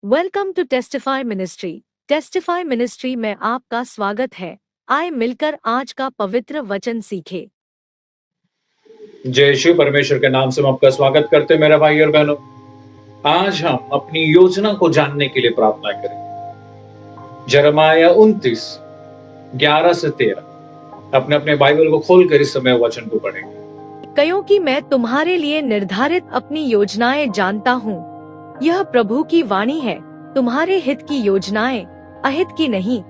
Welcome to testify ministry. Testify ministry में आपका स्वागत है। आए मिलकर आज का पवित्र वचन सीखे। जय श्री परमेश्वर के नाम से हम आपका स्वागत करते हैं मेरे भाई और बहनों। आज हम अपनी योजना को जानने के लिए प्रार्थना करें। यिर्मयाह 29:11 से 13 अपने अपने बाइबल को खोलकर इस समय वचन को पढ़ेंगे। क्योंकि मैं तुम्हारे लिए निर्धारित अपनी योजनाएं जानता हूँ, यह प्रभु की वाणी है। तुम्हारे हित की योजनाएं, अहित की नहीं,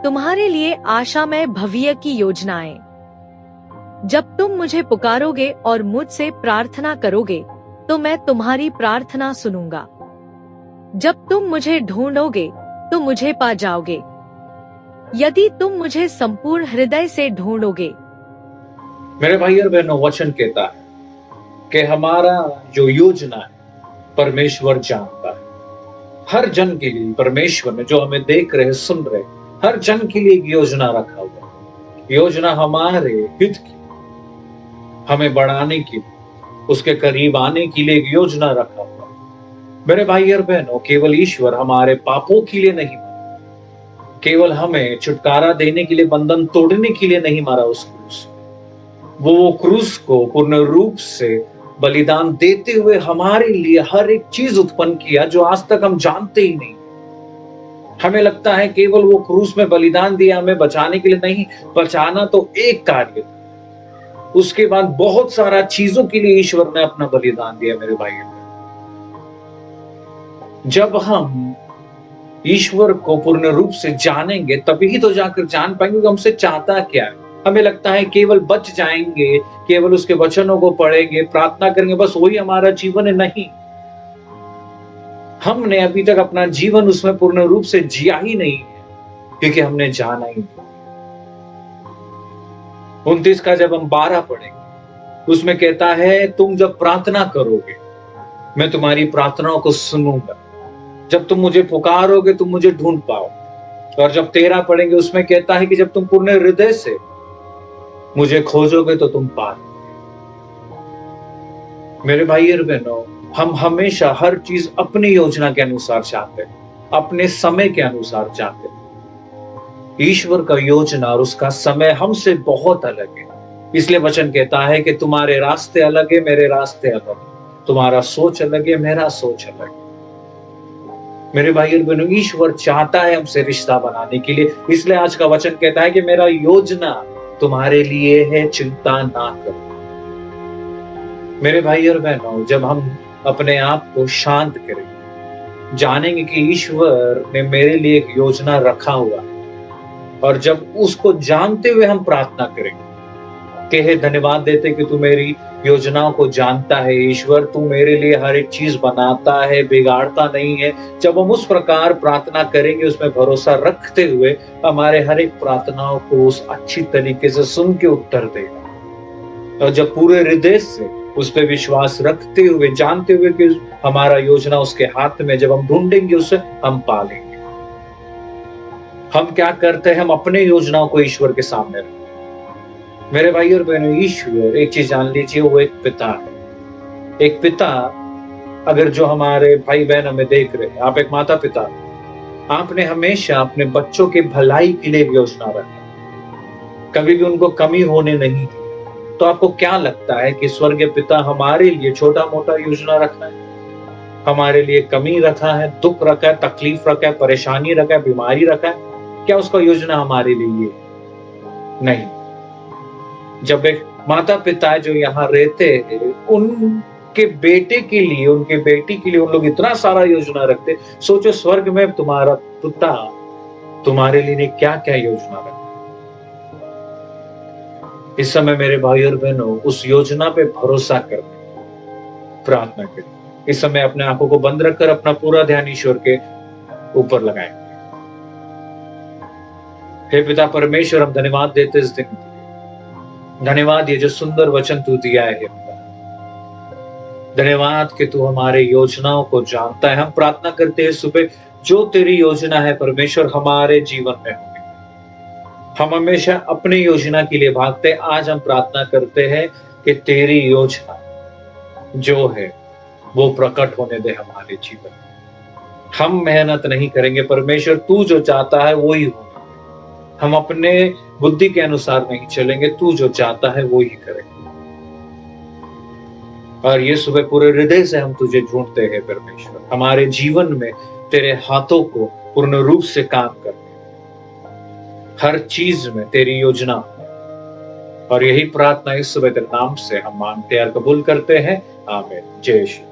तुम्हारे लिए आशामय भविष्य की योजनाएं। जब तुम मुझे पुकारोगे और मुझसे प्रार्थना करोगे, तो मैं तुम्हारी प्रार्थना सुनूंगा। जब तुम मुझे ढूंढोगे, तो मुझे पा जाओगे, यदि तुम मुझे संपूर्ण हृदय से ढूंढोगे। मेरे भाई और बहनों, वचन कहता है कि हमारा जो योजना है परमेश्वर जानता है। हर जन के लिए परमेश्वर ने, जो हमें देख रहे सुन रहे, हर जन के लिए एक योजना रखा हुआ है। योजना हमारे हित की, हमें बढ़ाने के लिए, उसके करीब आने के लिए एक योजना रखा हुआ है। मेरे भाई और बहनों, केवल ईश्वर हमारे पापों के लिए नहीं मरा, केवल हमें छुटकारा देने के लिए, बंधन तोड़ने के लिए नहीं मरा उस क्रूस। वो क्रूस को पूर्ण रूप से बलिदान देते हुए हमारे लिए हर एक चीज उत्पन्न किया जो आज तक हम जानते ही नहीं। हमें लगता है केवल वो क्रूस में बलिदान दिया हमें बचाने के लिए, नहीं। बचाना तो एक कार्य था, उसके बाद बहुत सारा चीजों के लिए ईश्वर ने अपना बलिदान दिया। मेरे भाई, जब हम ईश्वर को पूर्ण रूप से जानेंगे तभी तो जाकर जान पाएंगे कि हमसे चाहता क्या है। हमें लगता है केवल बच जाएंगे, केवल उसके वचनों को पढ़ेंगे, प्रार्थना करेंगे, बस वही हमारा जीवन है। नहीं, हमने अभी तक अपना जीवन उसमें पूर्ण रूप से जिया ही नहीं है, क्योंकि हमने जाना ही नहीं। 29 का जब हम 12 पढ़ेंगे, उसमें कहता है तुम जब प्रार्थना करोगे मैं तुम्हारी प्रार्थनाओं को सुनूंगा। जब तुम मुझे पुकारोगे तुम मुझे ढूंढ पाओ। और जब 13 पढ़ेंगे, उसमें कहता है कि जब तुम पूर्ण हृदय से मुझे खोजोगे तो तुम पाओगे। मेरे भाई और बहनों, हम हमेशा हर चीज अपनी योजना के अनुसार चाहते हैं, अपने समय के अनुसार चाहते हैं। ईश्वर का योजना और उसका समय हमसे बहुत अलग है। इसलिए वचन कहता है कि तुम्हारे रास्ते अलग है, मेरे रास्ते अलग है, तुम्हारा सोच अलग है, मेरा सोच अलग है। मेरे भाई और बहनों, ईश्वर चाहता है हमसे रिश्ता बनाने के लिए। इसलिए आज का वचन कहता है कि मेरा योजना तुम्हारे लिए है, चिंता ना करो। मेरे भाई और बहनों, जब हम अपने आप को शांत करेंगे, जानेंगे कि ईश्वर ने मेरे लिए एक योजना रखा हुआ, और जब उसको जानते हुए हम प्रार्थना करेंगे कि हे धन्यवाद देते कि तू मेरी योजनाओं को जानता है ईश्वर, तू मेरे लिए हर एक चीज बनाता है, बिगाड़ता नहीं है। जब हम उस प्रकार प्रार्थना करेंगे, उसमें भरोसा रखते हुए, हमारे हर एक प्रार्थनाओं को उस अच्छी तरीके से सुन के उत्तर देगा। और जब पूरे हृदय से उस पर विश्वास रखते हुए, जानते हुए कि हमारा योजना उसके हाथ में, जब हम ढूंढेंगे उसे, हम पालेंगे। हम क्या करते हैं? हम अपने योजनाओं को ईश्वर के सामने रखते हैं। मेरे भाई और बहनों, ईश्वर, एक चीज जान लीजिए, वो एक पिता है। एक पिता, अगर जो हमारे भाई बहन हमें देख रहे हैं, आप एक माता पिता, आपने हमेशा अपने बच्चों के भलाई के लिए योजना रखा, कभी भी उनको कमी होने नहीं दी। तो आपको क्या लगता है कि स्वर्गीय पिता हमारे लिए छोटा मोटा योजना रखा है? हमारे लिए कमी रखा है, दुख रखा है, तकलीफ रखा है, परेशानी रखा है, बीमारी रखा है? क्या उसका योजना हमारे लिए? नहीं। जब एक माता पिता जो यहाँ रहते हैं, उनके बेटे के लिए, उनके बेटी के लिए उन लोग इतना सारा योजना रखते, सोचो स्वर्ग में तुम्हारा पिता तुम्हारे लिए क्या क्या योजना रखते। इस समय मेरे भाई और बहनों, उस योजना पे भरोसा करने, प्रार्थना करें। इस समय अपने आंखों को बंद रखकर अपना पूरा ध्यान ईश्वर के ऊपर लगाएं। हे पिता परमेश्वर, हम धन्यवाद देते इस दिन, धन्यवाद ये जो सुंदर वचन तू दिया है। धन्यवाद कि तू हमारे योजनाओं को जानता है। हम प्रार्थना करते हैं सुबह, जो तेरी योजना है परमेश्वर हमारे जीवन में होगी। हम हमेशा अपनी योजना के लिए भागते हैं। आज हम प्रार्थना करते हैं कि तेरी योजना जो है वो प्रकट होने दे हमारे जीवन में। हम मेहनत नहीं करेंगे परमेश्वर, तू जो चाहता है वो ही होगा। हम अपने बुद्धि के अनुसार नहीं चलेंगे, तू जो चाहता है वो ही करेंगे। और ये सुबह पूरे हृदय से हम तुझे ढूंढते हैं परमेश्वर, हमारे जीवन में तेरे हाथों को पूर्ण रूप से काम करने, हर चीज में तेरी योजना। और यही प्रार्थना इस सुबह तेरे नाम से हम मांगते हैं और कबूल करते हैं। आमीन। जय यीशु।